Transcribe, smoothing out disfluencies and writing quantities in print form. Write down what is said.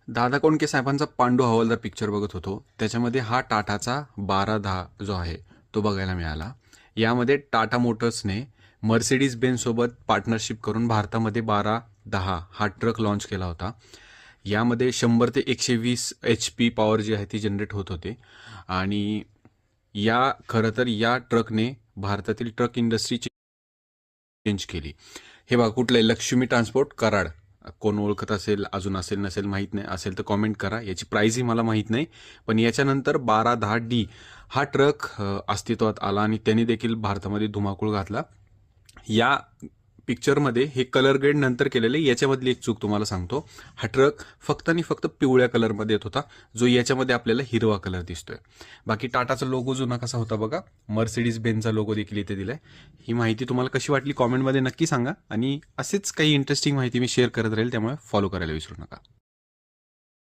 दादा कोंडके साहेबांचा पांडू हवालदार पिक्चर बघत होतो. त्याच्यामध्ये हा टाटाचा 1210 जो आहे तो बघायला मिळाला. यामध्ये टाटा मोटर्सने मर्सिडीज बेन्झ सोबत पार्टनरशिप करून भारतामध्ये 1210 हा ट्रक लॉन्च केला होता. यामध्ये 100 ते 120 HP पॉवर जी आहे ती जनरेट होत होते. आणि खरं तर या ट्रकने भारतातील ट्रक इंडस्ट्री चेंज केली. हे बघा कुठलं आहे, लक्ष्मी ट्रान्सपोर्ट कराड. कोण ओळखत असेल, अजून असेल नसेल माहीत नाही, असेल तर कॉमेंट करा. याची प्राईजही मला माहीत नाही. पण याच्यानंतर 1210D हा ट्रक अस्तित्वात आला आणि त्यांनी देखील भारतामध्ये धुमाकूळ घातला. या पिक्चरमध्ये हे कलर ग्रेड नंतर केलेले. याच्यामधली एक चूक तुम्हाला सांगतो. हा ट्रक फक्त आणि फक्त पिवळ्या कलरमध्ये येत होता, जो याच्यामध्ये आपल्याला हिरवा कलर दिसतोय. बाकी टाटाचा लोगो जुना कसा होता बघा, मर्सिडीज बेनचा लोगो देखील इथे दिलाय. ही माहिती तुम्हाला कशी वाटली कॉमेंटमध्ये नक्की सांगा. आणि असेच काही इंटरेस्टिंग माहिती मी शेअर करत राहील, त्यामुळे फॉलो करायला विसरू नका.